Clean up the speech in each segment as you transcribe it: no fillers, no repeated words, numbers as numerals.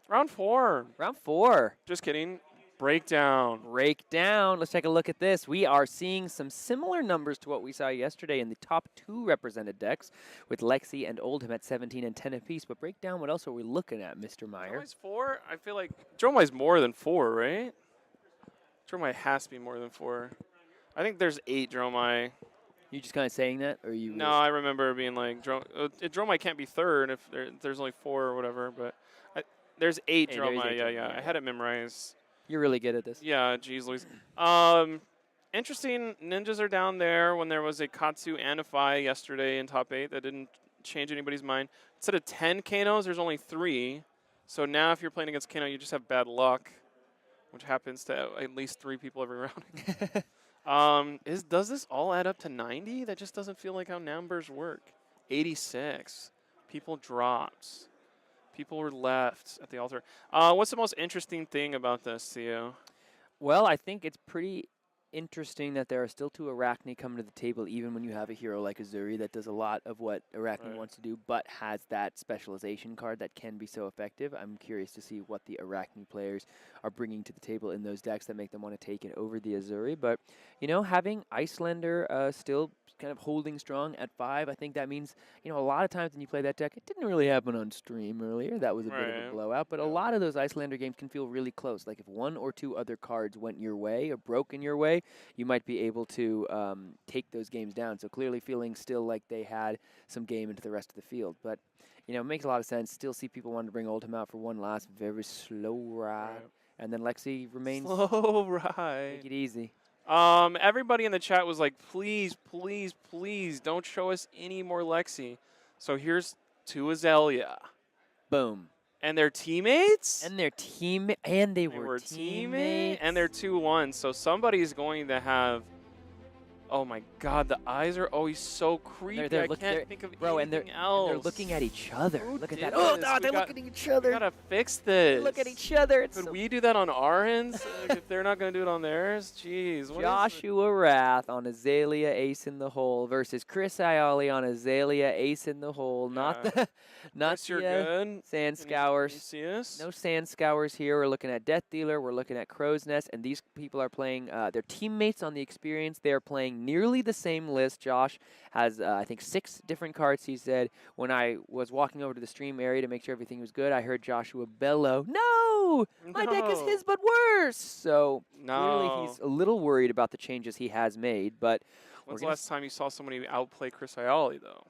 Round 4. Round 4. Just kidding. Breakdown. Breakdown. Let's take a look at this. We are seeing some similar numbers to what we saw yesterday in the top 2 represented decks, with Lexi and Oldham at 17 and 10 apiece. But breakdown, what else are we looking at, Mr. Meyer? Dromai's 4? I feel like Dromai's more than 4, right? Dromai has to be more than 4. I think there's 8 Dromai. You just kind of saying that, or you? No, I remember being like, Dromai can't be 3rd if there's only 4 or whatever, but there's 8 Hey, there is Dromai. 8 Yeah, Dromai, yeah. I had it memorized. You're really good at this. Yeah, geez, Louise. Interesting, ninjas are down there when there was a Katsu and a Phi yesterday in top 8. That didn't change anybody's mind. Instead of 10 Kanos, there's only 3. So now if you're playing against Kano, you just have bad luck, which happens to at least 3 people every round. Does this all add up to 90? That just doesn't feel like how numbers work. 86. People dropped. People were left at the altar. What's the most interesting thing about this, Theo? Well, I think it's pretty interesting that there are still 2 Arachne coming to the table, even when you have a hero like Azuri that does a lot of what Arachne wants to do, but has that specialization card that can be so effective. I'm curious to see what the Arachne players are bringing to the table in those decks that make them want to take it over the Azuri. But, you know, having Icelander still kind of holding strong at 5, I think that means, you know, a lot of times when you play that deck, it didn't really happen on stream earlier. That was a bit of a blowout, but a lot of those Icelander games can feel really close. Like if 1 or 2 other cards went your way or broke in your way, you might be able to take those games down. So clearly feeling still like they had some game into the rest of the field. But, you know, it makes a lot of sense. Still see people wanting to bring Oldham out for one last very slow ride. And then Lexi remains slow ride. Take it easy. Everybody in the chat was like, please, please, please don't show us any more Lexi. So here's to Azalea. Boom. And their teammates? And their team, and they were teammates. And they're 2-1. So somebody's going to have. Oh my God, the eyes are always so creepy. I can't think of anything else. They're looking at each other. Look at that. Oh, they're looking at each other. We gotta fix this. Look at each other. Could we do that on our ends if they're not gonna do it on theirs? Jeez. Joshua Rathe on Azalea Ace in the Hole versus Chris Iaali on Azalea Ace in the Hole. Not the Sand Scours. No Sand Scours here. We're looking at Death Dealer. We're looking at Crow's Nest, and these people are playing their teammates on the experience. They are playing nearly the same list. Josh has, I think, 6 different cards, he said. When I was walking over to the stream area to make sure everything was good, I heard Joshua bellow, "No! My deck is his, but worse!" So clearly he's a little worried about the changes he has made. But when's the last time you saw somebody outplay Chris Iaali, though?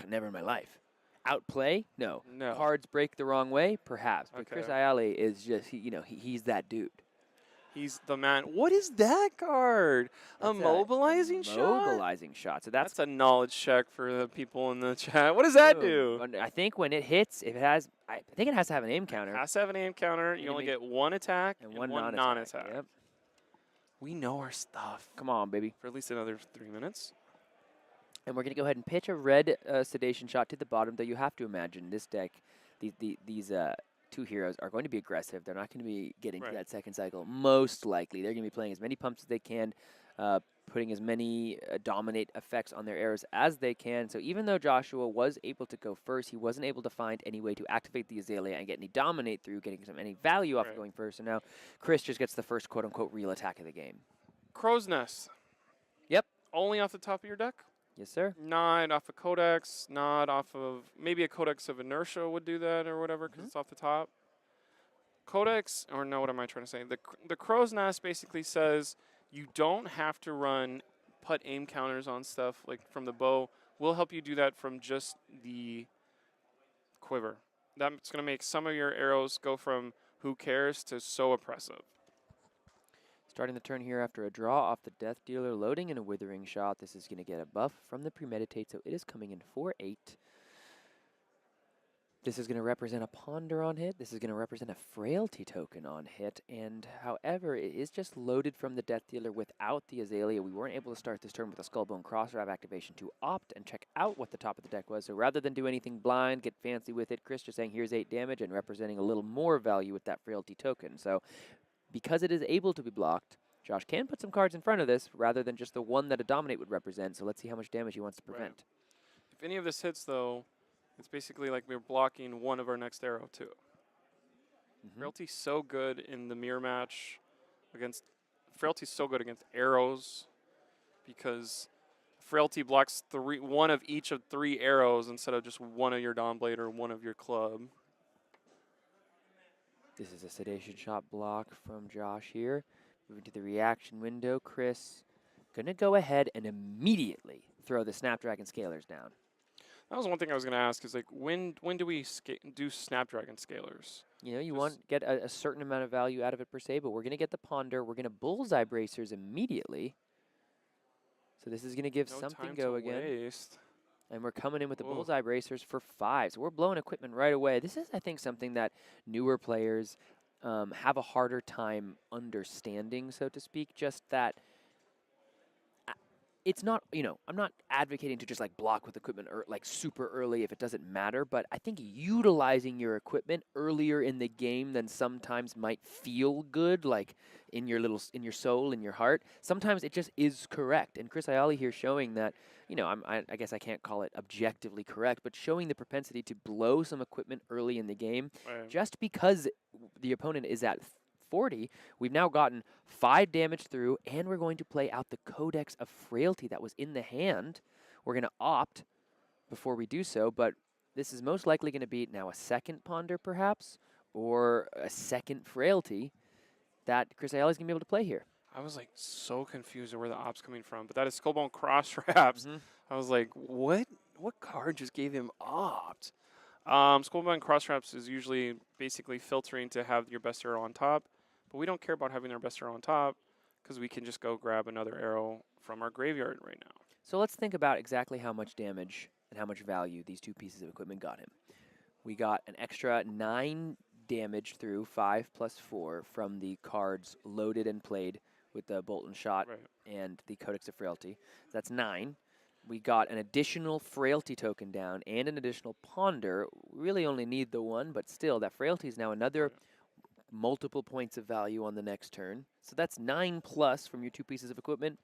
Never in my life. Outplay? No. No. Cards break the wrong way? Perhaps. But Chris Iaali is just, he's that dude. He's the man. What is that card? A mobilizing shot? Mobilizing shot. So that's a knowledge check for the people in the chat. What does that do? I think when it hits, I think it has to have an aim counter. It has to have an aim counter. You only get 1 attack and one non-attack. Yep. We know our stuff. Come on, baby. For at least another 3 minutes. And we're going to go ahead and pitch a red sedation shot to the bottom, though you have to imagine this deck, these 2 heroes are going to be aggressive. They're not going to be getting to that second cycle. Most likely. They're going to be playing as many pumps as they can, putting as many dominate effects on their arrows as they can. So even though Joshua was able to go first, he wasn't able to find any way to activate the Azalea and get any dominate through, getting any value off of going first. So now Chris just gets the first quote-unquote real attack of the game. Crow's Nest. Yep. Only off the top of your deck? Yes, sir. Not off of Codex, not off of, maybe a Codex of Inertia would do that or whatever because it's off the top. Codex, or no, what am I trying to say? The Crow's Nest basically says you don't have to put aim counters on stuff like from the bow. We'll help you do that from just the quiver. That's going to make some of your arrows go from who cares to so oppressive. Starting the turn here after a draw off the Death Dealer, loading in a Withering Shot. This is going to get a buff from the Premeditate, so it is coming in 4/8. This is going to represent a Ponder on hit. This is going to represent a Frailty token on hit. And however, it is just loaded from the Death Dealer without the Azalea. We weren't able to start this turn with a Skullbone Crossdrive activation to opt and check out what the top of the deck was. So rather than do anything blind, get fancy with it, Chris just saying here's 8 damage and representing a little more value with that Frailty token. So because it is able to be blocked, Josh can put some cards in front of this rather than just the one that a Dominate would represent. So let's see how much damage he wants to prevent. Right. If any of this hits, though, it's basically like we're blocking one of our next arrow, too. Frailty's so good in the mirror match against. Frailty's so good against arrows because Frailty blocks one of each of 3 arrows instead of just one of your Dawn Blade or one of your club. This is a sedation shot block from Josh here. Moving to the reaction window, Chris gonna go ahead and immediately throw the Snapdragon Scalers down. That was one thing I was going to ask is like when do we do Snapdragon Scalers? You know, you want get a certain amount of value out of it per se, but we're gonna get the Ponder. We're gonna Bullseye Bracers immediately. So this is gonna give something go again. Waste. And we're coming in with the Bullseye Bracers for 5. So we're blowing equipment right away. This is, I think, something that newer players have a harder time understanding, so to speak. Just that it's not, you know, I'm not advocating to just like block with equipment like super early if it doesn't matter, but I think utilizing your equipment earlier in the game than sometimes might feel good, like in your soul, in your heart. Sometimes it just is correct. And Chris Iaali here showing that, you know, I guess I can't call it objectively correct, but showing the propensity to blow some equipment early in the game, just because the opponent is at 40, we've now gotten 5 damage through, and we're going to play out the Codex of Frailty that was in the hand. We're going to opt before we do so, but this is most likely going to be now a second Ponder, perhaps, or a second Frailty that Chris Iaali is going to be able to play here. I was like so confused at where the op's coming from, but that is Skullbone Cross Wraps. I was like, what card just gave him opt? Skullbone Cross Wraps is usually basically filtering to have your best arrow on top. But we don't care about having our best arrow on top because we can just go grab another arrow from our graveyard right now. So let's think about exactly how much damage and how much value these 2 pieces of equipment got him. We got an extra 9 damage through 5 plus 4 from the cards loaded and played with the Bolt and Shot and the Codex of Frailty. That's 9. We got an additional Frailty token down and an additional Ponder. We really only need the 1, but still, that Frailty is now another multiple points of value on the next turn. So that's 9 plus from your 2 pieces of equipment.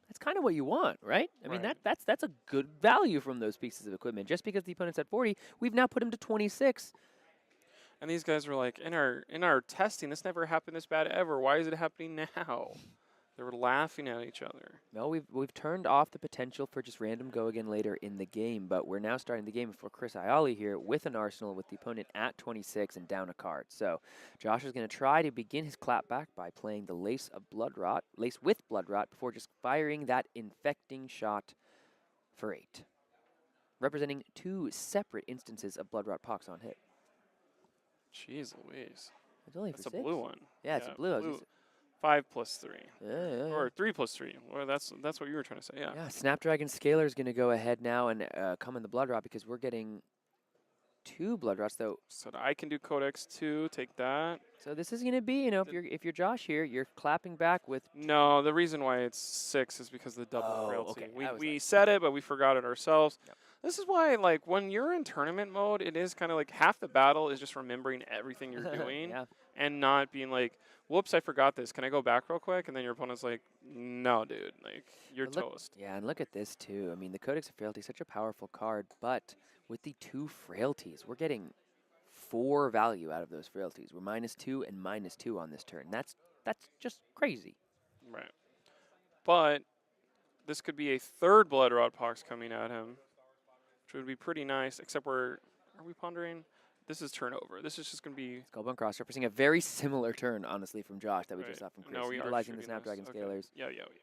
That's kind of what you want, right? I mean, that's a good value from those pieces of equipment. Just because the opponent's at 40, we've now put him to 26. And these guys were like, in our testing, this never happened this bad ever. Why is it happening now? They were laughing at each other. No, we've turned off the potential for just random go again later in the game, but we're now starting the game for Chris Iaali here with an arsenal with the opponent at 26 and down a card. So Josh is going to try to begin his clapback by playing the Lace with Bloodrot before just firing that infecting shot for 8, representing 2 separate instances of Bloodrot Pox on hit. Jeez Louise. It's only That's for 6. A blue one. Yeah, it's a blue. 5 plus 3. Yeah. Or 3 plus 3. Well, that's what you were trying to say, yeah. Yeah, Snapdragon Scaler is going to go ahead now and come in the Bloodrot because we're getting 2 Bloodrots, though. So I can do Codex 2, take that. So this is going to be, you know, if you're Josh here, you're clapping back with... No, the reason why it's 6 is because of the double Frailty. Okay. We said it, but we forgot it ourselves. Yep. This is why, like, when you're in tournament mode, it is kind of like half the battle is just remembering everything you're doing and not being like, whoops, I forgot this. Can I go back real quick? And then your opponent's like, no, dude, like, you're toast. Yeah, and look at this, too. I mean, the Codex of Frailty is such a powerful card, but with the 2 Frailties, we're getting 4 value out of those Frailties. We're -2 and -2 on this turn. That's just crazy. Right. But this could be a 3rd Bloodrot Pox coming at him, which would be pretty nice, except are we pondering? This is turnover. This is just going to be... Skullbone Cross, representing a very similar turn, honestly, from Josh that we just saw from Chris. No, we utilizing are the Snapdragon Scalers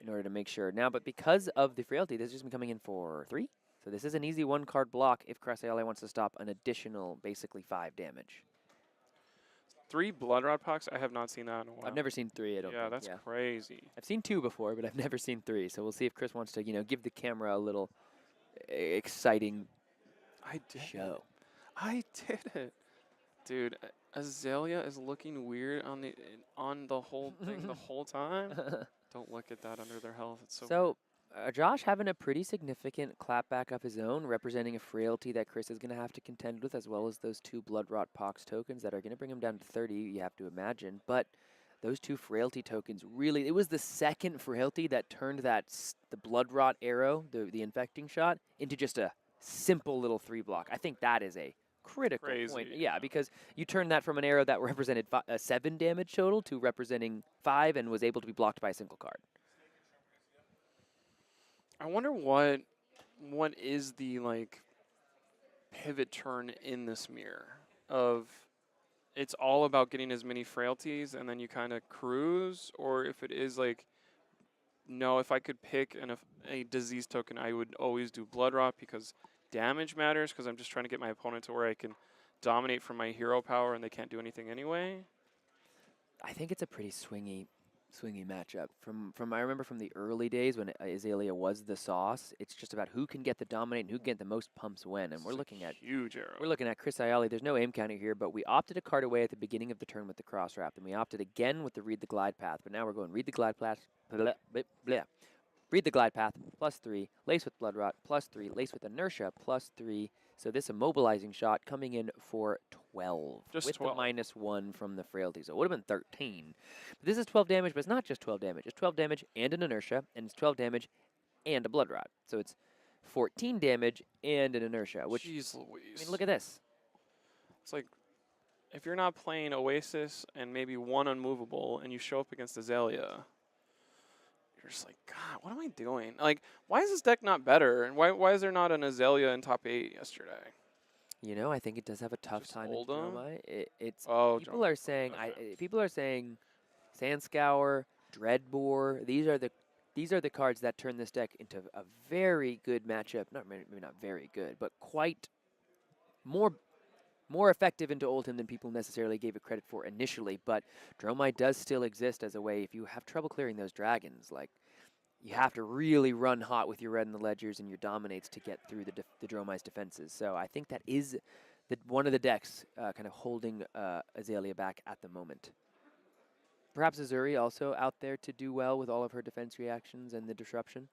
in order to make sure. Now, but because of the Frailty, this is just been coming in for 3. So this is an easy 1-card block if Chris Iaali wants to stop an additional, basically, 5 damage. 3 Bloodrot Pox? I have not seen that in a while. I've never seen 3, I don't think. Yeah, that's crazy. I've seen 2 before, but I've never seen 3. So we'll see if Chris wants to, you know, give the camera a little exciting show. I did it. Dude, Azalea is looking weird on the whole thing the whole time. Don't look at that under their health. It's so Josh having a pretty significant clapback of his own, representing a Frailty that Chris is going to have to contend with, as well as those 2 Bloodrot Pox tokens that are going to bring him down to 30, you have to imagine. But those 2 Frailty tokens, really, it was the second Frailty that turned the Bloodrot arrow, the infecting shot, into just a simple little 3 block. I think that is a critical Crazy, point. yeah. Yeah, because you turned that from an arrow that represented 7 damage total to representing 5 and was able to be blocked by a single card. I wonder what is the like pivot turn in this mirror of it's all about getting as many frailties and then you kind of cruise, or if it is like, no, if I could pick a disease token, I would always do Blood Rot because damage matters, because I'm just trying to get my opponent to where I can dominate from my hero power and they can't do anything anyway. I think it's a pretty swingy matchup. From I remember from the early days when Azalea was the sauce. It's just about who can get the dominate and who can get the most pumps when. And we're looking at huge arrow. We're looking at Chris Iaali. There's no aim counter here, but we opted a card away at the beginning of the turn with the cross wrap, and we opted again with the read the glide path. But now we're going read the glide path. Blah, blah, blah. Read the glide path +3, lace with blood rot +3, lace with inertia +3. So this immobilizing shot coming in for 12 Just with 12. the -1 from the frailty. So it would have been 13. But this is 12 damage, but it's not just 12 damage. It's 12 damage and an inertia, and it's 12 damage and a blood rot. So it's 14 damage and an inertia. Which, Jeez Louise. I mean, look at this. It's like, if you're not playing Oasis and maybe one unmovable and you show up against Azalea, you're just like, God, what am I doing? Like, why is this deck not better? And why is there not an Azalea in top 8 yesterday? You know, I think it does have a tough Just time in hold 'em? Dromai. It's Oh, people are saying okay. people are saying Sandscour, Dreadbore. These are the cards that turn this deck into a very good matchup. Maybe not very good, but quite more effective into Oldhim than people necessarily gave it credit for initially. But Dromai does still exist as a way if you have trouble clearing those dragons. Like, you have to really run hot with your red and the ledgers and your dominates to get through the Dromai's defenses. So I think that is one of the decks kind of holding Azalea back at the moment. Perhaps Azuri also out there to do well with all of her defense reactions and the disruption.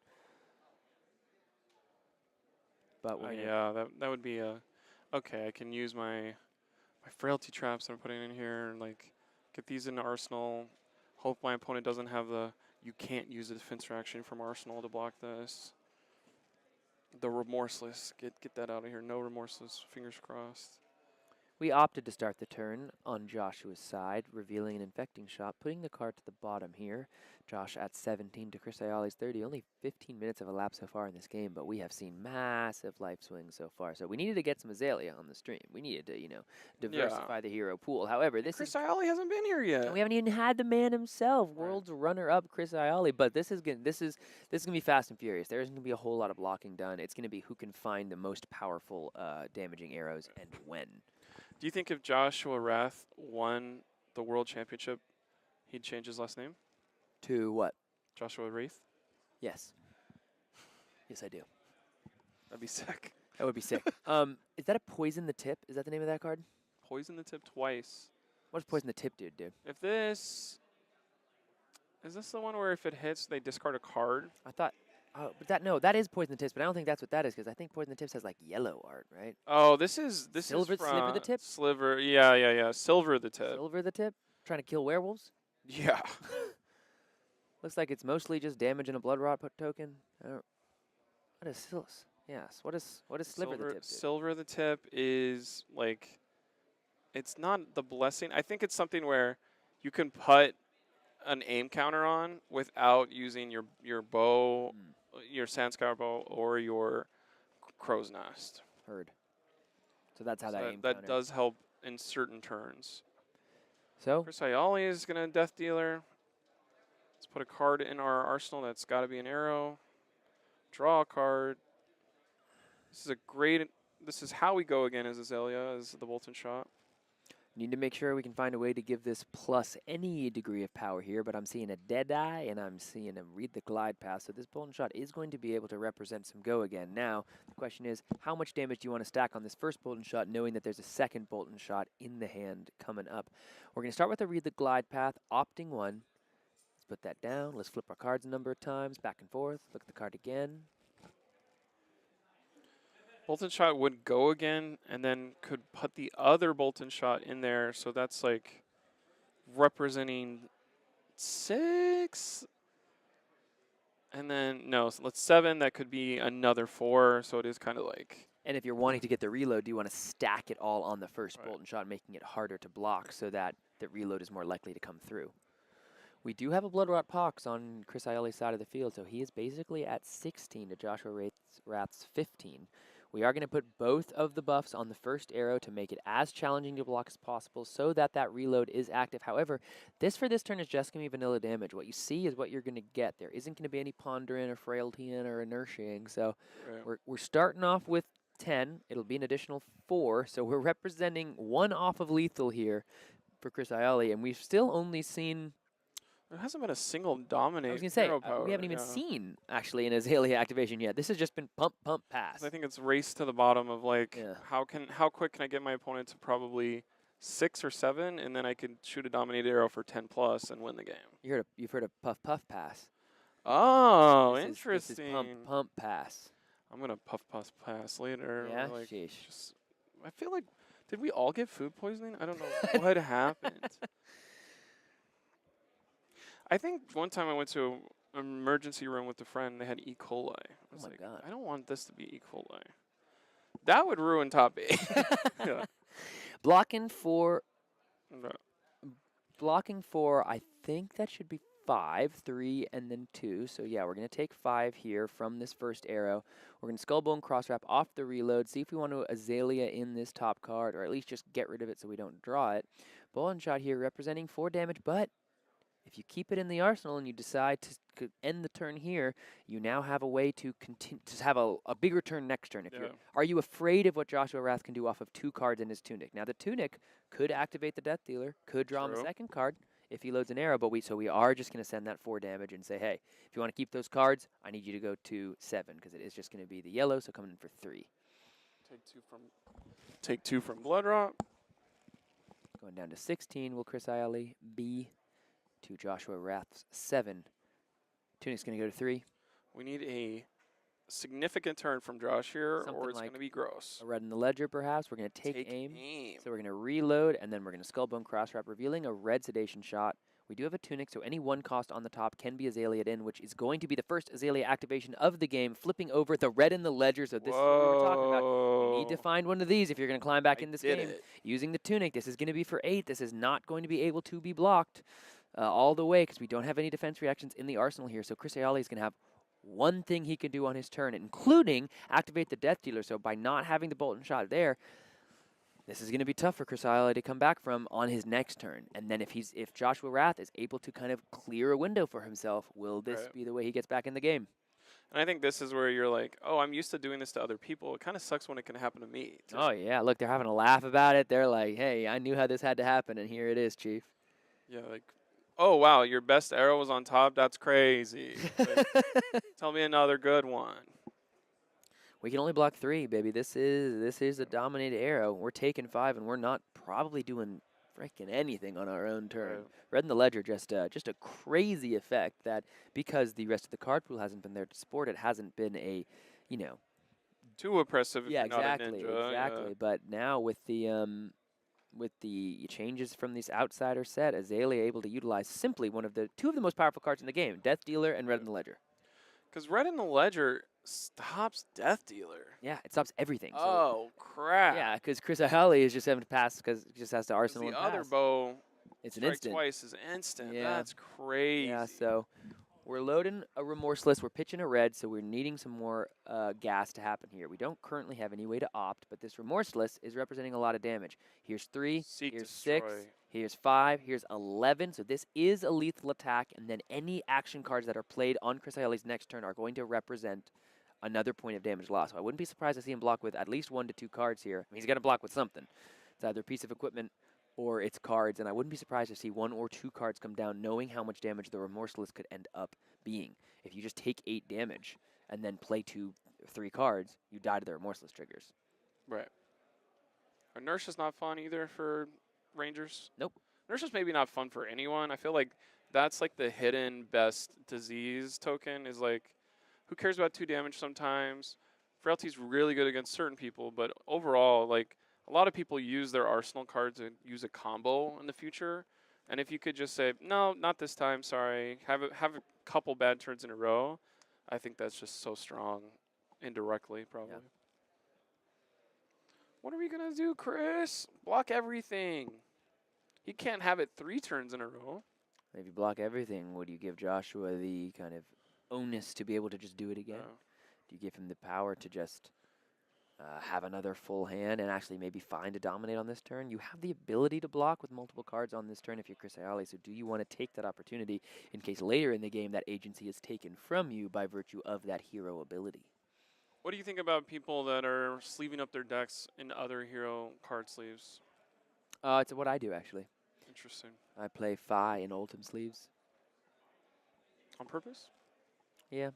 But yeah, that would be a okay. I can use my frailty traps that I'm putting in here and like get these into Arsenal. Hope my opponent doesn't have you can't use the defense reaction from Arsenal to block this. The remorseless, get that out of here. No remorseless. Fingers crossed. we opted to start the turn on Joshua's side, revealing an infecting shot, putting the card to the bottom here. Josh at 17 to Chris Iaali's 30. Only 15 minutes have elapsed so far in this game, but we have seen massive life swings so far. So we needed to get some Azalea on the stream. We needed to, diversify the hero pool. However, Chris Iaali hasn't been here yet. we haven't even had the man himself, world's runner-up Chris Iaali. But this is gonna be fast and furious. There isn't gonna be a whole lot of blocking done. It's gonna be who can find the most powerful damaging arrows and when. Do you think if Joshua Rathe won the world championship, he'd change his last name? To what? Joshua Rathe? Yes. Yes, I do. That'd be sick. That would be sick. Is that a poison the tip? Is that the name of that card? Poison the tip twice. What does poison the tip do, dude? If this... Is this the one where if it hits, they discard a card? I thought... Oh, but that is poison the tips, but I don't think that's what that is, because I think poison the tips has like yellow art, right? Oh, this is Sliver the tip? Sliver, yeah. Silver the tip. Silver the tip? Trying to kill werewolves? Yeah. Looks like it's mostly just damage and a blood rot token. What is Silas? Yes. What is Sliver the tip? Dude? Silver the tip is like, it's not the blessing. I think it's something where you can put an aim counter on without using your bow, your Sandscour bow, or your crow's nest. Heard. So that's how So that aim that counter. does help in certain turns. So Chris Iaali is gonna Death Dealer. Let's put a card in our arsenal that's got to be an arrow. Draw a card. This is how we go again as Azalea, as the Bolton shot. need to make sure we can find a way to give this plus any degree of power here, but I'm seeing a Deadeye, and I'm seeing a read the glide path, so this Bolton shot is going to be able to represent some go again. Now, the question is, how much damage do you want to stack on this first Bolton shot, knowing that there's a second Bolton shot in the hand coming up? We're going to start with a read the glide path, opting one. Let's put that down. Let's flip our cards a number of times, back and forth. Look at the card again. Bolton shot would go again, and then could put the other Bolton shot in there, so that's like representing 6. And then, no, so let's 7. That could be another 4, so it is kind of like And if you're wanting to get the reload, do you want to stack it all on the first Right. bolt and shot, making it harder to block so that the reload is more likely to come through? We do have a Bloodrot Pox on Chris Iaali's side of the field, so he is basically at 16 to Joshua Rath's 15. We are going to put both of the buffs on the first arrow to make it as challenging to block as possible so that that reload is active. However, this for this turn is just going to be vanilla damage. What you see is what you're going to get. There isn't going to be any pondering or frailtying or inertiaing, so we're starting off with 10. It'll be an additional 4, so we're representing 1 off of lethal here for Chris Iaali, and we've still only seen... There hasn't been a single dominate I was going to say, hero power. we haven't even seen, actually, an Azalea activation yet. This has just been pump, pump, pass. I think it's race to the bottom of, like, Yeah. how quick can I get my opponent to probably 6 or 7, and then I can shoot a dominate arrow for 10 plus and win the game. You've heard of puff, puff, pass. Oh, This is pump, pump, pass. I'm going to puff, pass later. Yeah, like, sheesh. I feel like, did we all get food poisoning? I don't know what happened. I think one time I went to an emergency room with a friend. They had E. coli. I was Oh my God. I don't want this to be E. coli. That would ruin top 8. Yeah. Blocking for, No. I think that should be 5, 3, and then 2. So yeah, we're going to take 5 here from this first arrow. We're going to Skullbone Crosswrap off the reload, see if we want to Azalea in this top card, or at least just get rid of it so we don't draw it. Bullet shot here representing 4 damage, but if you keep it in the arsenal and you decide to end the turn here, you now have a way to continue to have a bigger turn next turn. Are you afraid of what Joshua Rath can do off of 2 cards in his tunic? Now the tunic could activate the Death Dealer, could draw him a second card if he loads an arrow, but we are just going to send that 4 damage and say, hey, if you want to keep those cards, I need you to go to 7 because it is just going to be the yellow, so coming in for 3. Take 2 from Bloodrot. Going down to 16 will Chris Iaali be to Joshua Rath's 7. Tunic's going to go to 3. We need a significant turn from Josh here, Something or it's like going to be gross. A red in the ledger, perhaps. We're going to take aim. So we're going to reload, and then we're going to Skullbone Crosswrap, revealing a red sedation shot. We do have a tunic, so any 1 cost on the top can be Azalea'd in, which is going to be the first Azalea activation of the game, flipping over the red in the ledger. So this is what we were talking about. You need to find one of these if you're going to climb back in this game. Using the tunic, this is going to be for 8. This is not going to be able to be blocked all the way because we don't have any defense reactions in the arsenal here. So Chris Iaali is going to have one thing he can do on his turn, including activate the Death Dealer. So by not having the bolt and shot there, this is going to be tough for Chris Iaali to come back from on his next turn. And then if Joshua Rath is able to kind of clear a window for himself, will this be the way he gets back in the game? And I think this is where you're like, oh, I'm used to doing this to other people. It kind of sucks when it can happen to me, too. Oh, yeah. Look, they're having a laugh about it. They're like, hey, I knew how this had to happen, and here it is, Chief. Yeah, like, oh, wow, your best arrow was on top? That's crazy. Like, tell me another good one. We can only block 3, baby. This is a dominated arrow. We're taking 5, and we're not probably doing freaking anything on our own turn. Right. Red in the ledger, just a crazy effect that because the rest of the card pool hasn't been there to support it, hasn't been a, too oppressive. Yeah, if you're exactly, not a ninja. exactly. Yeah. But now with the changes from this outsider set, Azalea able to utilize simply two of the most powerful cards in the game, Death Dealer and Red in the Ledger. Because Red in the Ledger stops Death Dealer. Yeah, it stops everything. So Oh, crap. yeah, because Chris Iaali is just having to pass because he just has to arsenal The and other pass. bow, It's an strike instant. twice is instant. Yeah. That's crazy. Yeah, so we're loading a Remorseless. We're pitching a red, so we're needing some more gas to happen here. We don't currently have any way to opt, but this Remorseless is representing a lot of damage. Here's 3, Seek here's destroy. 6, here's 5, here's 11. So this is a lethal attack, and then any action cards that are played on Chris Iaali's next turn are going to represent another point of damage loss. So I wouldn't be surprised to see him block with at least 1 to 2 cards here. I mean, he's going to block with something. It's either a piece of equipment or it's cards, and I wouldn't be surprised to see 1 or 2 cards come down, knowing how much damage the Remorseless could end up being. If you just take 8 damage and then play 2 or 3 cards, you die to the Remorseless triggers. Right. Inertia's not fun either for Rangers. Nope. Inertia's maybe not fun for anyone. I feel like that's like the hidden best disease token is like, who cares about 2 damage sometimes? Frailty's really good against certain people, but overall, like, a lot of people use their arsenal cards to use a combo in the future. And if you could just say, no, not this time, sorry, have a couple bad turns in a row, I think that's just so strong indirectly, probably. What are we going to do, Chris? Block everything. He can't have it 3 turns in a row. If you block everything, would you give Joshua the kind of onus to be able to just do it again? No. Do you give him the power to just have another full hand and actually maybe find a dominate on this turn? You have the ability to block with multiple cards on this turn if you're Chris Iaali, so do you want to take that opportunity in case later in the game that agency is taken from you by virtue of that hero ability? What do you think about people that are sleeving up their decks in other hero card sleeves? It's what I do, actually. Interesting. I play Fi in Ultim sleeves. On purpose? Yeah.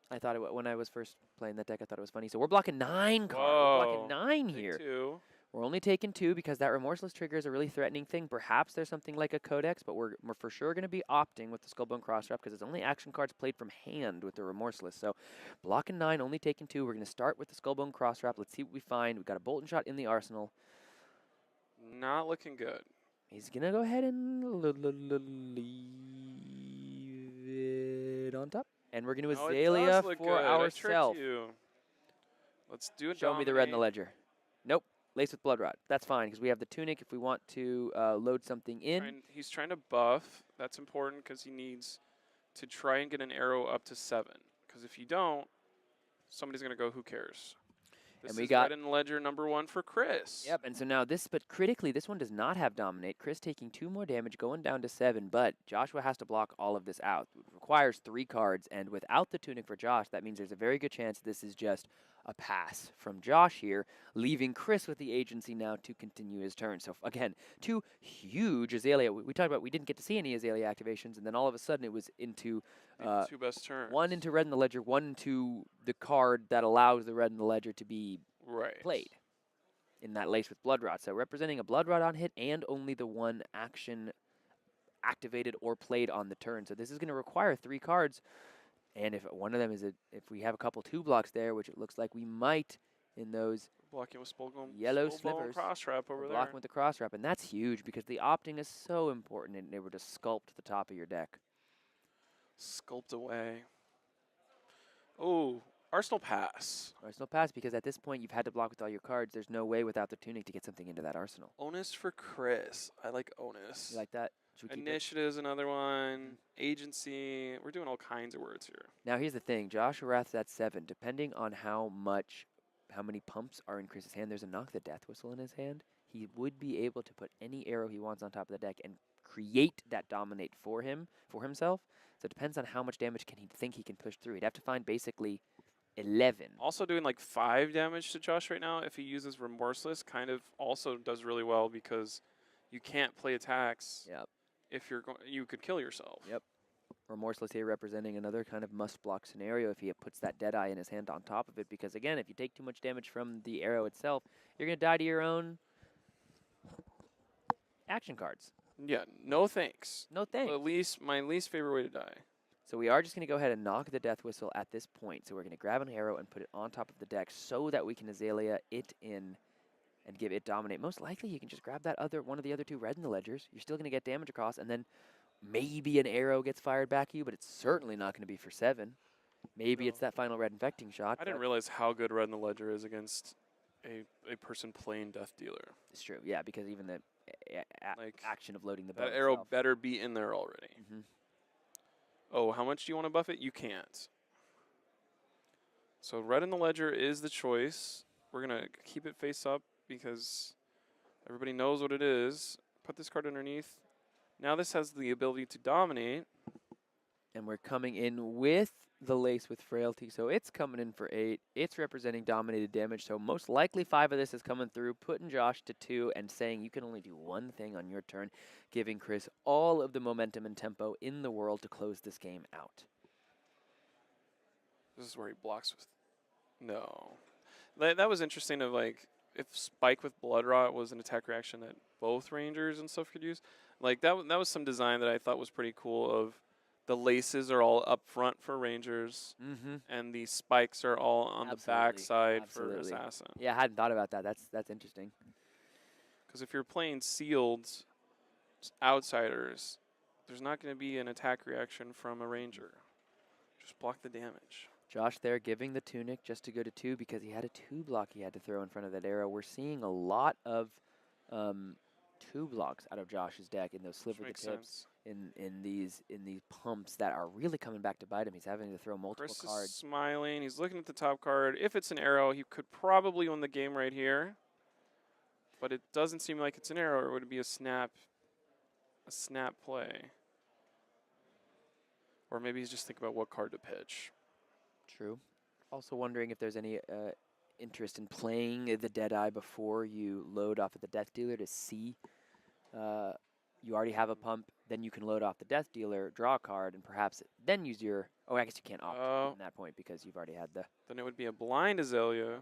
I thought when I was first playing that deck, I thought it was funny. So we're blocking 9 cards. We're blocking 9 here. 2. We're only taking 2 because that Remorseless trigger is a really threatening thing. Perhaps there's something like a Codex, but we're for sure going to be opting with the Skullbone Crosswrap because it's only action cards played from hand with the Remorseless. So blocking 9, only taking 2. We're going to start with the Skullbone Crosswrap. Let's see what we find. We've got a Bolton Shot in the arsenal. Not looking good. He's going to go ahead and leave it on top. And we're going to Azalea for ourselves. Let's do it. Show me the red in the ledger. Nope. Lace with Blood Rot. That's fine because we have the tunic if we want to load something in. He's trying to buff. That's important because he needs to try and get an arrow up to 7. Because if you don't, somebody's going to go, who cares? This and we is got red in the ledger number 1 for Chris. Yep, and so now this, but critically, this one does not have Dominate. Chris taking 2 more damage, going down to 7, but Joshua has to block all of this out. It requires 3 cards, and without the Tunic for Josh, that means there's a very good chance this is just a pass from Josh here, leaving Chris with the agency now to continue his turn. So again, 2 huge Azalea. We talked about we didn't get to see any Azalea activations, and then all of a sudden it was into the 2 best turns. 1 into red in the ledger, 1 into the card that allows the red in the ledger to be played in that Lace with Blood Rot. So representing a Blood Rot on hit and only the 1 action activated or played on the turn. So this is going to require 3 cards. And if one of them is if we have a couple 2 blocks there, which it looks like we might in those blocking with yellow slivers, cross-wrap over there. Blocking with the cross-wrap, and that's huge because the opting is so important and able to sculpt the top of your deck. Sculpt away. Oh, Arsenal pass. Arsenal pass because at this point you've had to block with all your cards. There's no way without the tunic to get something into that arsenal. Onus for Chris. I like onus. You like that? Initiative's another one. Agency. We're doing all kinds of words here. Now here's the thing. Josh Rath's at 7. Depending on how many pumps are in Chris's hand, there's a Knock the Death Whistle in his hand. He would be able to put any arrow he wants on top of the deck and create that dominate for himself. So it depends on how much damage can he think he can push through. He'd have to find basically 11. Also doing like 5 damage to Josh right now if he uses Remorseless kind of also does really well because you can't play attacks. Yep. If you could kill yourself. Yep. Remorseless here representing another kind of must-block scenario if he puts that Deadeye in his hand on top of it. Because, again, if you take too much damage from the arrow itself, you're going to die to your own action cards. Yeah, no thanks. No thanks. My least favorite way to die. So we are just going to go ahead and knock the Death Whistle at this point. So we're going to grab an arrow and put it on top of the deck so that we can Azalea it in and give it dominate. Most likely you can just grab that one of the other 2 red in the ledgers. You're still going to get damage across, and then maybe an arrow gets fired back at you, but it's certainly not going to be for 7. Maybe it's that final red infecting shot. I didn't realize how good red in the ledger is against a person playing Death Dealer. It's true, yeah, because even the action of loading the bow that arrow itself. better be in there already. Mm-hmm. Oh, how much do you want to buff it? You can't. So red in the ledger is the choice. We're going to keep it face up because everybody knows what it is. Put this card underneath. Now this has the ability to dominate. And we're coming in with the Lace with Frailty, so it's coming in for 8. It's representing dominated damage, so most likely 5 of this is coming through, putting Josh to 2 and saying you can only do 1 thing on your turn, giving Chris all of the momentum and tempo in the world to close this game out. This is where he blocks with... No. That was interesting of like, if Spike with Blood Rot was an attack reaction that both Rangers and stuff could use. Like that was some design that I thought was pretty cool of the laces are all up front for Rangers, and the spikes are all on the back side for Assassin. Yeah, I hadn't thought about that. That's interesting. Because if you're playing sealed outsiders, there's not going to be an attack reaction from a Ranger. Just block the damage. Josh there giving the tunic just to go to 2 because he had a 2 block he had to throw in front of that arrow. We're seeing a lot of 2 blocks out of Josh's deck in those sliver the tips in these pumps that are really coming back to bite him. He's having to throw multiple Chris cards. is smiling. He's looking at the top card. If it's an arrow, he could probably win the game right here. But it doesn't seem like it's an arrow, or would it be a snap play? Or maybe he's just thinking about what card to pitch. True. Also wondering if there's any interest in playing the Deadeye before you load off of the Death Dealer to see. You already have a pump, then you can load off the Death Dealer, draw a card, and perhaps then use your... Oh, I guess you can't opt at that point because you've already had the... Then it would be a blind Azalea.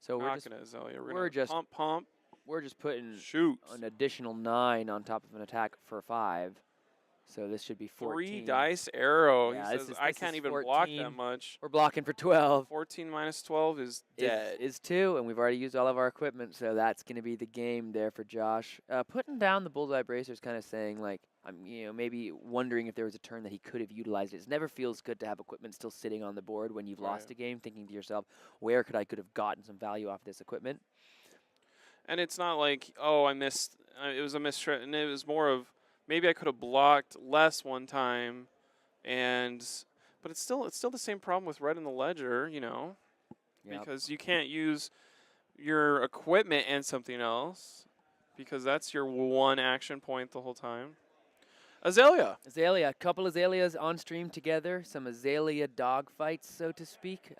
So Not gonna Azalea. We're just pump. We're just putting Shoot. an additional 9 on top of an attack for 5. So this should be 14. 3 dice arrow. Yeah, He says, this I is can't even 14. block that much. We're blocking for 12. 14 minus 12 is dead. Is 2, and we've already used all of our equipment, so that's going to be the game there for Josh. Putting down the Bullseye Bracer is kind of saying, like, I'm maybe wondering if there was a turn that he could have utilized it. It never feels good to have equipment still sitting on the board when you've lost a game, thinking to yourself, where could I could have gotten some value off this equipment? And it's not like, oh, I missed. It was a mistrip, and it was more of maybe I could have blocked less one time, but it's still the same problem with red in the ledger, because you can't use your equipment and something else because that's your one action point the whole time. Azalea, a couple Azaleas on stream together, some Azalea dogfights, so to speak.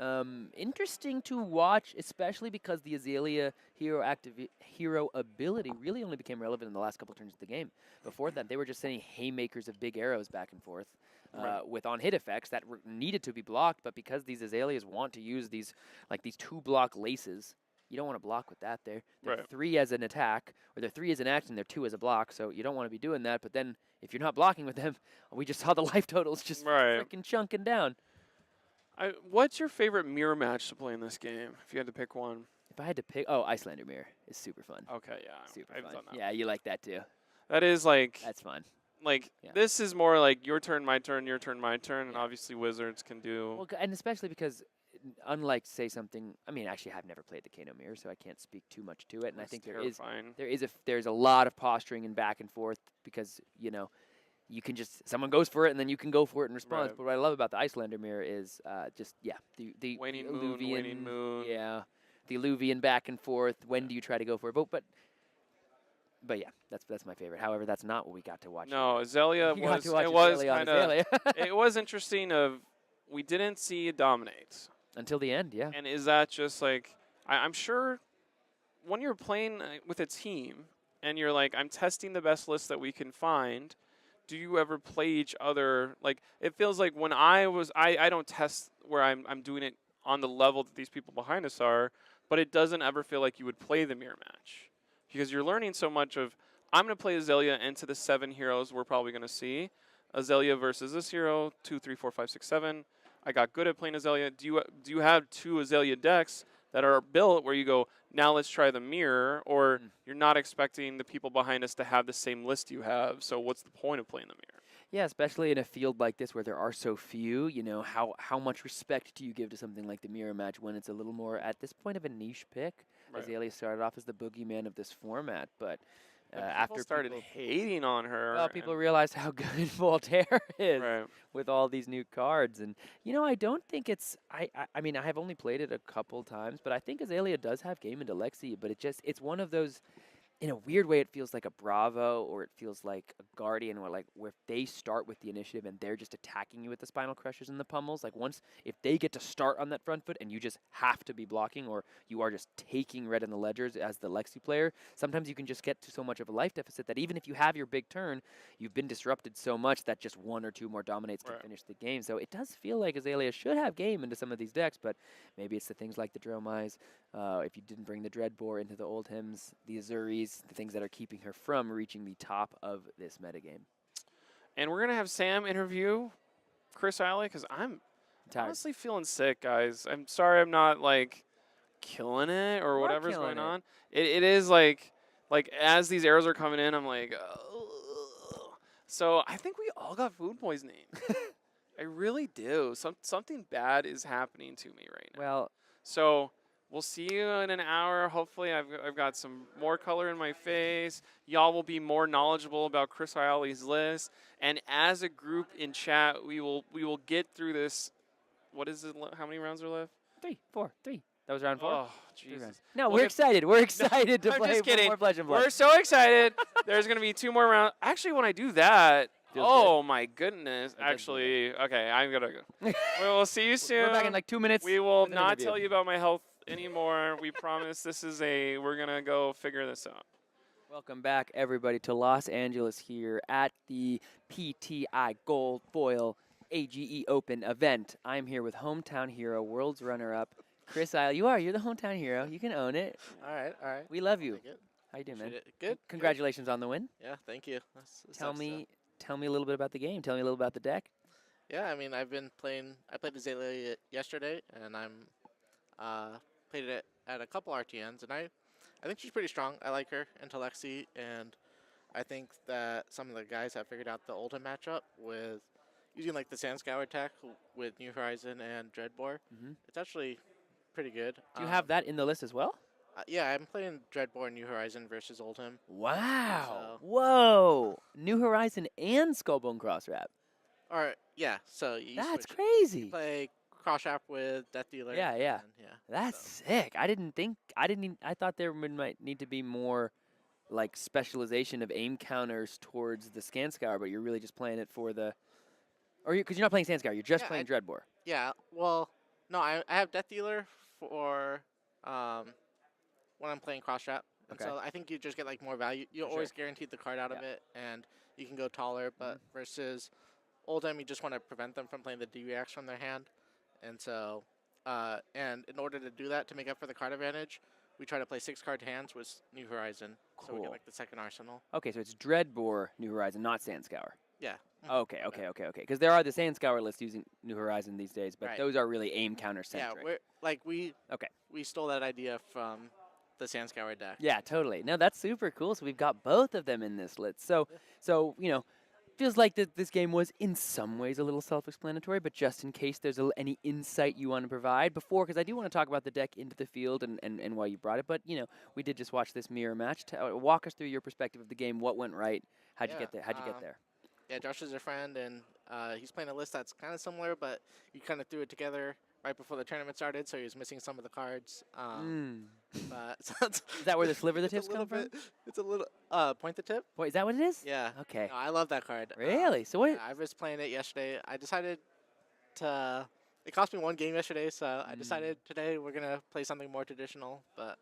Interesting to watch, especially because the Azalea hero ability really only became relevant in the last couple turns of the game. Before that, they were just sending haymakers of big arrows back and forth with on-hit effects that needed to be blocked, but because these Azaleas want to use these 2-block laces, you don't want to block with that there. They're 3 as an attack, or they're 3 as an action, they're 2 as a block, so you don't want to be doing that. But then, if you're not blocking with them, we just saw the life totals just freaking chunking down. What's your favorite mirror match to play in this game, if you had to pick one? If I had to pick, Icelander Mirror is super fun. Okay, yeah. Super fun. Yeah, you like that too. That is like... That's fun. This is more like your turn, my turn, your turn, my turn, and obviously Wizards can do... Well, and especially because... Unlike, say, something, I mean, actually, I've never played the Kano Mirror, so I can't speak too much to it. And I think there's a lot of posturing and back and forth because, you can just, someone goes for it and then you can go for it in response. But what I love about the Icelander Mirror is the waning moon. Yeah, the Illuvian back and forth. When do you try to go for it? But yeah, that's my favorite. However, that's not what we got to watch. No, Azalea it was interesting we didn't see it dominate. Until the end, yeah. And is that just like, I'm sure when you're playing with a team and you're like, I'm testing the best list that we can find, do you ever play each other? Like, it feels like when I don't test where I'm doing it on the level that these people behind us are, but it doesn't ever feel like you would play the mirror match. Because you're learning so much of, I'm going to play Azalea into the 7 heroes we're probably going to see. Azalea versus this hero, 2, 3, 4, 5, 6, 7. I got good at playing Azalea. Do you have 2 Azalea decks that are built where you go, now let's try the mirror, or you're not expecting the people behind us to have the same list you have, so what's the point of playing the mirror? Yeah, especially in a field like this where there are so few, how much respect do you give to something like the mirror match when it's a little more, at this point, of a niche pick? Azalea started off as the boogeyman of this format, but... after started hating on her. Well, people realized how good Voltaire is with all these new cards. And, I don't think it's... I mean, I have only played it a couple times, but I think Azalea does have game into Lexi, but it's one of those... In a weird way, it feels like a Bravo, or it feels like a Guardian, where they start with the initiative and they're just attacking you with the Spinal Crushers and the Pummels. If they get to start on that front foot and you just have to be blocking, or you are just taking red in the ledgers as the Lexi player, sometimes you can just get to so much of a life deficit that even if you have your big turn, you've been disrupted so much that just 1 or 2 more dominates can finish the game. So it does feel like Azalea should have game into some of these decks, but maybe it's the things like the Dromais. If you didn't bring the Dreadbore into the old hymns, the Azuris, the things that are keeping her from reaching the top of this metagame. And we're going to have Sam interview Chris Iaali, because I'm honestly feeling sick, guys. I'm sorry I'm not, killing it or whatever's going on. It is like as these arrows are coming in, I'm like, ugh. So I think we all got food poisoning. I really do. Something bad is happening to me right now. Well, So we'll see you in an hour. Hopefully, I've got some more color in my face. Y'all will be more knowledgeable about Chris Iaali's list, and as a group in chat, we will get through this. What is it? How many rounds are left? 3, 4, 3. That was round 4. Oh, 3 Jesus. rounds. No, We'll we're get- excited. We're No, excited to I'm play just for kidding. more Flesh and Blood. We're so excited. There's going to be 2 more rounds. Actually, when I do that, Feels oh my goodness. It does feel Actually, okay, I'm going to go. good. We'll see you soon. We're back in like 2 minutes. We will with an not interview. tell you about my health anymore. We promise we're going to go figure this out. Welcome back, everybody, to Los Angeles here at the PTI Gold Foil AGE Open event. I'm here with hometown hero, world's runner-up, Chris Iaali. You're the hometown hero. You can own it. All right, all right. We love you. Take it. How you doing, man? Appreciate it. Good. Congratulations on the win. Good. Yeah, thank you. Tell me a little bit about the game. Tell me a little about the deck. Yeah, I mean, I played Azalea yesterday, and played it at a couple RTNs, and I think she's pretty strong. I like her into Lexi, and I think that some of the guys have figured out the Oldham matchup with using like the Sand Scour tech with New Horizon and Dreadbore. Mm-hmm. It's actually pretty good. Do you have that in the list as well? Yeah, I'm playing Dreadbore and New Horizon versus Oldham. Wow. So- Whoa. New Horizon and Skullbone Cross Wrap. Or yeah, so you That's switch, crazy. play Cross Wrap with Death Dealer. Yeah, yeah. and yeah. That's sick. I thought there might need to be more like specialization of aim counters towards the Scan Scour, but you're really just playing it for the, because you're not playing Scan Scour, you're just Yeah, playing Dreadbore. Yeah, well, no, I have Death Dealer for when I'm playing Cross Trap. And Okay. so I think you just get like more value. You For always sure. guaranteed the card out of Yeah. it, and you can go taller. But versus Oldham, you just want to prevent them from playing the D-reacts from their hand. And so, and in order to do that, to make up for the card advantage, we try to play 6-card hands with New Horizon. So we Cool. get like the second arsenal. Okay, so it's Dreadbore, New Horizon, not Sand Scour. Yeah. Okay. Because there are the Sand Scour lists using New Horizon these days, but Right. those are really aim counter Yeah, centric. we stole that idea from the Sand Scour deck. Yeah, totally. No, that's super cool. So we've got both of them in this list. So feels like this game was in some ways a little self-explanatory, but just in case there's any insight you want to provide before, because I do want to talk about the deck into the field and why you brought it. But we did just watch this mirror match. Walk us through your perspective of the game. What went right? How'd you get there? How'd you get there? Yeah, Josh is a friend, and he's playing a list that's kind of similar, but you kind of threw it together right before the tournament started, so he was missing some of the cards. But so Is that where the sliver the it's a tips little come from? bit- It's a little point the tip. Wait, is that what it is? Yeah. Okay. No, I love that card. Really? So what? Yeah, I was playing it yesterday. I decided to. It cost me 1 game yesterday, so I decided today we're gonna play something more traditional. But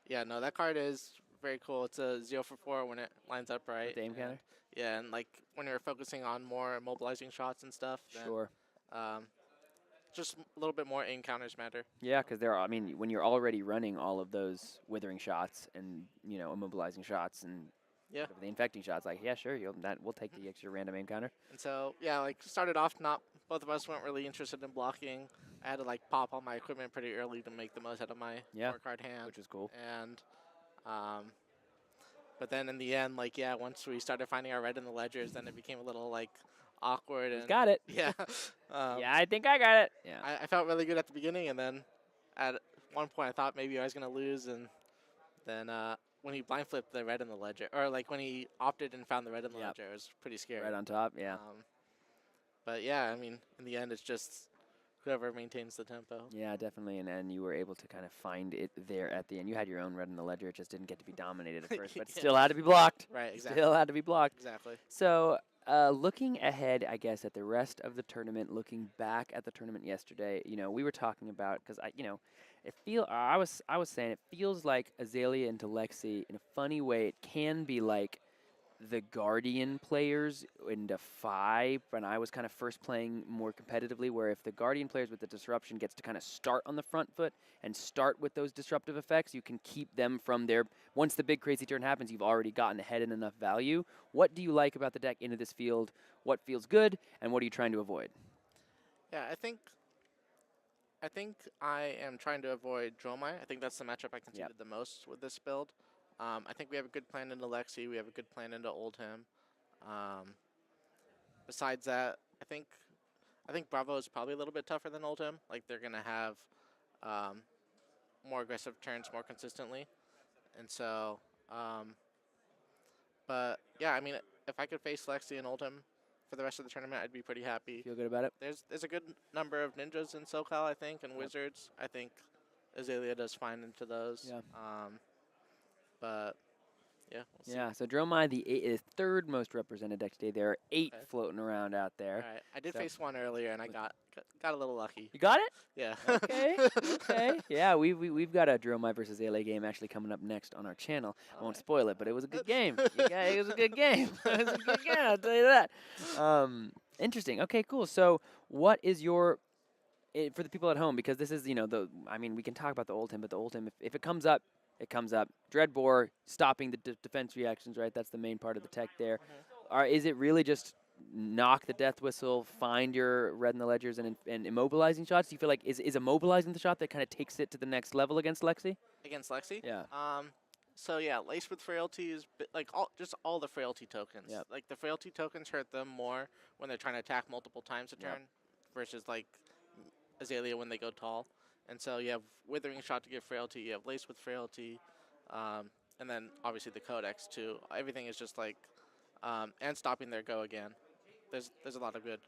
yeah, no, that card is very cool. It's a 0 for 4 when it lines up right. The aim and- counter? Yeah, and like when you're focusing on more mobilizing shots and stuff. Then, Sure. just a little bit more aim counters matter. Yeah, because when you're already running all of those withering shots and immobilizing shots and Yeah. whatever, the infecting shots, like sure, we'll take the extra random aim counter. And so yeah, like started off both of us weren't really interested in blocking. I had to like pop all my equipment pretty early to make the most out of my 4-card hand. Which is cool. And but then in the end, like once we started finding our red in the ledgers, then it became a little like awkward. He's And got it. yeah, Yeah, I think I got it. Yeah. I felt really good at the beginning, and then at one point I thought maybe I was gonna lose, and then when he blind flipped the red in the ledger, or like when he opted and found the red in the Yep. ledger, it was pretty scary. Right on top. Yeah. But yeah, I mean, in the end, it's just whoever maintains the tempo. Yeah, definitely. And you were able to kind of find it there at the end. You had your own red in the ledger. It just didn't get to be dominated at first, but Yeah. still had to be blocked. Right, exactly. Still had to be blocked. Exactly. So, looking ahead, I guess, at the rest of the tournament, looking back at the tournament yesterday, we were talking about, because I was saying it feels like Azalea into Lexi, in a funny way, it can be like the Guardian players into 5 when I was kind of first playing more competitively, where if the Guardian players with the disruption gets to kind of start on the front foot and start with those disruptive effects, you can keep them from their, once the big crazy turn happens, you've already gotten ahead in enough value. What do you like about the deck into this field? What feels good, and what are you trying to avoid? Yeah, I think I am trying to avoid Dromai. I think that's the matchup I conceded the most with this build. I think we have a good plan into Lexi. We have a good plan into Oldham. Besides that, I think I think Bravo is probably a little bit tougher than Oldhim. Like they're gonna have um, more aggressive turns more consistently, and so. But yeah, I mean, if I could face Lexi and Oldhim for the rest of the tournament, I'd be pretty happy. Feel good about it? There's a good number of ninjas in SoCal, I think, and wizards. I think Azalea does fine into those. Yeah. But yeah, we'll see. Yeah, so Dromai, the third most represented deck today. There are 8 floating around out there. All right, I did So- face one earlier, and I got a little lucky. You got it? Yeah. Okay. Okay. Yeah, we've got a Dromai versus Iaali game actually coming up next on our channel. I won't spoil it, but it was a good game. It was a good game. It was a good game, I'll tell you that. Interesting. Okay, cool. So what is your for the people at home, because this is, we can talk about the Oldhim, but the Oldhim, if it comes up, it comes up. Dreadbore, stopping the defense reactions, right? That's the main part of the tech there. Is it really just knock the death whistle, find your red in the ledgers, and immobilizing shots? Do you feel like is immobilizing the shot that kind of takes it to the next level against Lexi? Against Lexi? Yeah. So yeah, Lace with Frailty is like all the Frailty tokens. Yep. Like the Frailty tokens hurt them more when they're trying to attack multiple times a turn versus like Azalea when they go tall. And so you have Withering Shot to give Frailty, you have Lace with Frailty, and then obviously the Codex too. Everything is just like, and stopping their go again. There's a lot of good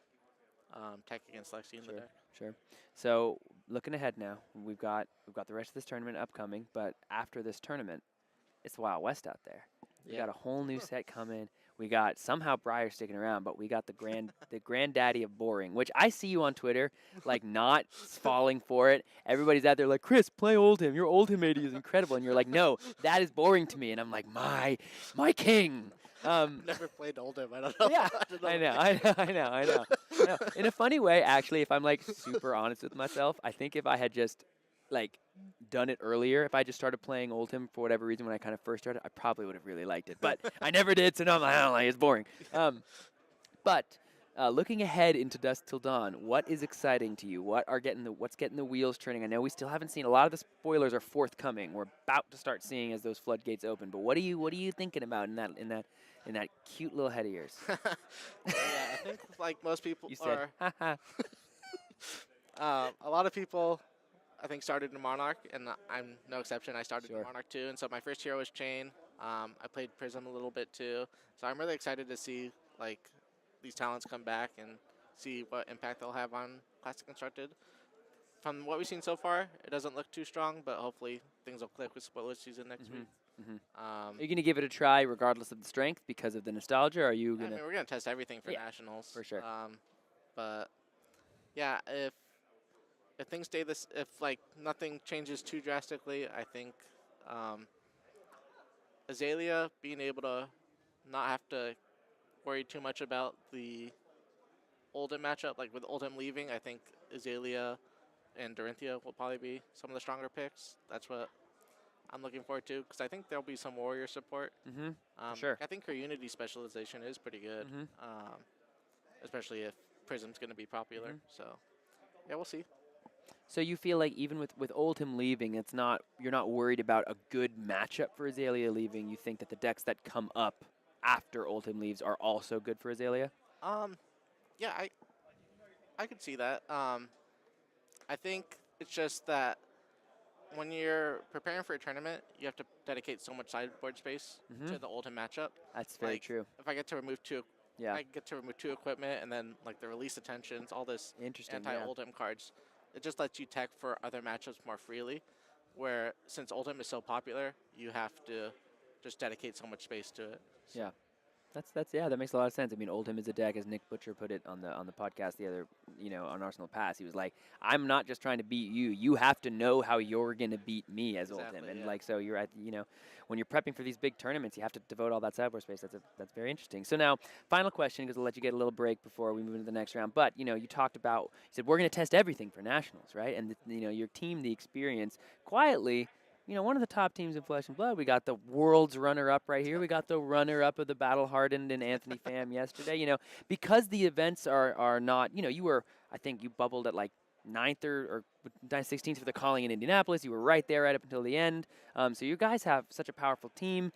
tech against Lexi in the deck. Sure. So looking ahead now, we've got the rest of this tournament upcoming, but after this tournament, it's the Wild West out there. We got a whole new set coming. We got somehow Briar sticking around, but we got the granddaddy of boring, which I see you on Twitter, like not falling for it. Everybody's out there like, Chris, play Oldhim. Your Oldhim AD is incredible, and you're like, no, that is boring to me. And I'm like, my king. Never played Oldhim. I don't know. Yeah, I know. I know. In a funny way, actually, if I'm like super honest with myself, I think if I had just like done it earlier, if I just started playing Oldhim for whatever reason when I kind of first started, I probably would have really liked it. But I never did, so now I'm like, I don't like it, it's boring. But looking ahead into Dusk Till Dawn, what is exciting to you? What's getting the wheels turning? I know we still haven't seen a lot of the spoilers are forthcoming. We're about to start seeing as those floodgates open. But what are you thinking about in that cute little head of yours? Yeah, I think like most people You said, a lot of people, I think, started in Monarch, and I'm no exception. I started in Sure. Monarch too, and so my first hero was Chain. I played Prism a little bit too, so I'm really excited to see like these talents come back and see what impact they'll have on Classic Constructed. From what we've seen so far, it doesn't look too strong, but hopefully things will click with spoiler season next week. Are you going to give it a try regardless of the strength because of the nostalgia? Or are you I going to? mean, we're gonna test everything for Yeah, nationals for sure. But yeah, if things stay this, if like nothing changes too drastically, I think Azalea being able to not have to worry too much about the Oldhim matchup, like with Oldhim leaving, I think Azalea and Dorinthia will probably be some of the stronger picks. That's what I'm looking forward to, because I think there'll be some warrior support. Sure. I think her Unity specialization is pretty good, especially if Prism's going to be popular. So, yeah, we'll see. So you feel like even with Oldhim leaving, you're not worried about a good matchup for Azalea leaving. You think that the decks that come up after Oldhim leaves are also good for Azalea? Yeah, I could see that. I think it's just that when you're preparing for a tournament, you have to dedicate so much sideboard space to the Oldhim matchup. That's very Like, true. If I get to remove two, Yeah. I get to remove 2 equipment, and then like the release attentions, all this Interesting. Yeah. anti-Oldhim cards, it just lets you tech for other matchups more freely. Where since Oldhim is so popular, you have to just dedicate so much space to it. So. Yeah. That makes a lot of sense. I mean, Oldhim is a deck, as Nick Butcher put it on the podcast the other, on Arsenal Pass. He was like, "I'm not just trying to beat you. You have to know how you're gonna beat me as Exactly, Oldhim." And yeah. like, so you're at, when you're prepping for these big tournaments, you have to devote all that sideboard space. That's very interesting. So now, final question, because I'll let you get a little break before we move into the next round. But you said we're gonna test everything for nationals, right? And your team, the experience, quietly. One of the top teams in Flesh and Blood. We got the world's runner-up right here. We got the runner-up of the battle-hardened and Anthony Pham yesterday. Because the events are not, I think you bubbled at like 9th or 16th for the calling in Indianapolis. You were right there right up until the end. So you guys have such a powerful team.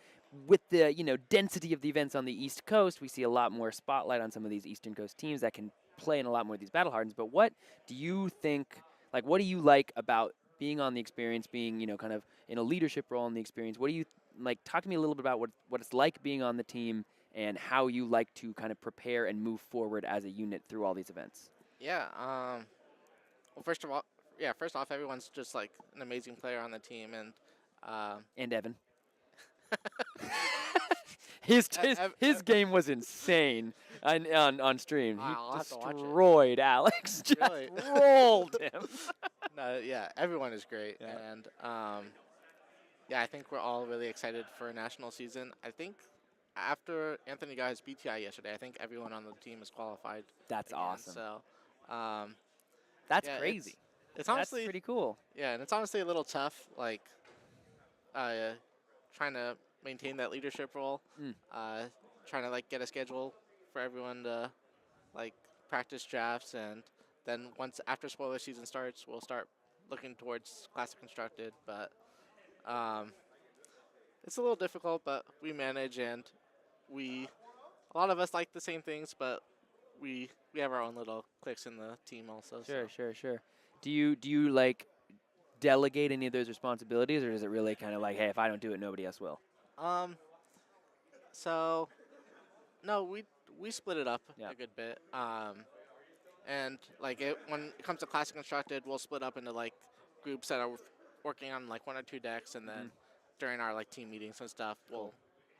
With the, density of the events on the East Coast, we see a lot more spotlight on some of these Eastern Coast teams that can play in a lot more of these battle hardens. But what do you think? Like, what do you like about being on the experience, being kind of in a leadership role in the experience? What do you like? Talk to me a little bit about what it's like being on the team and how you like to kind of prepare and move forward as a unit through all these events. Yeah. Well, first off, everyone's just like an amazing player on the team, And Evan. His game was insane on stream. I'll He have to watch it. destroyed Alex. Just Really? rolled him. No, yeah, everyone is great, Yeah. and yeah, I think we're all really excited for a national season. I think after Anthony got his BTI yesterday, I think everyone on the team is qualified. That's again, awesome. So, That's yeah, crazy. it's honestly That's pretty cool. yeah, and it's honestly a little tough, like trying to maintain that leadership role, trying to like get a schedule for everyone to like practice drafts, and then once after spoiler season starts, we'll start looking towards Classic Constructed. But it's a little difficult, but we manage, and a lot of us like the same things, but we have our own little cliques in the team also. Sure. Do you like delegate any of those responsibilities, or is it really kind of like, hey, if I don't do it, nobody else will? So no, we split it up Yeah. a good bit. And like when it comes to Classic Constructed, we'll split up into like groups that are working on like 1 or 2 decks, and then during our like team meetings and stuff, we'll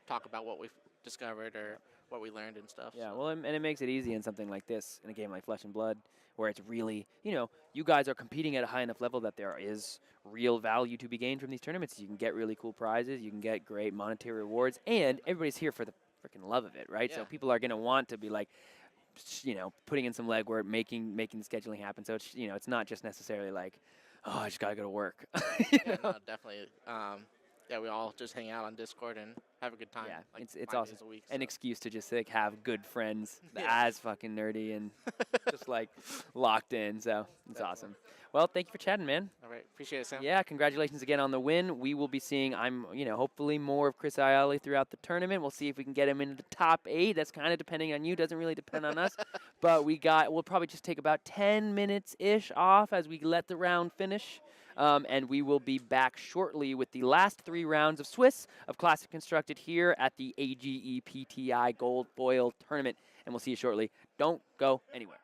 talk about what we've discovered or what we learned and stuff. Yeah, so. well, and it makes it easy in something like this, in a game like Flesh and Blood, where it's really, you guys are competing at a high enough level that there is real value to be gained from these tournaments. You can get really cool prizes, you can get great monetary rewards, and everybody's here for the freaking love of it, right? So Yeah. people are going to want to be like, putting in some legwork, making the scheduling happen. So it's, it's not just necessarily like, oh, I just got to go to work. Yeah, no, definitely. Yeah, we all just hang out on Discord and have a good time. Yeah, like it's 5 awesome. days a week. An so. excuse to just like have good friends Yeah. as fucking nerdy and just like locked in. So it's Definitely. awesome. Well, thank you for chatting, man. All right, appreciate it, Sam. Yeah, congratulations again on the win. We will be seeing, hopefully more of Chris Iaali throughout the tournament. We'll see if we can get him into the top 8. That's kind of depending on you. Doesn't really depend on us. But we'll probably just take about 10 minutes-ish off as we let the round finish. And we will be back shortly with the last 3 rounds of Swiss of Classic Constructed here at the AGE PTI Gold Foil Tournament. And we'll see you shortly. Don't go anywhere.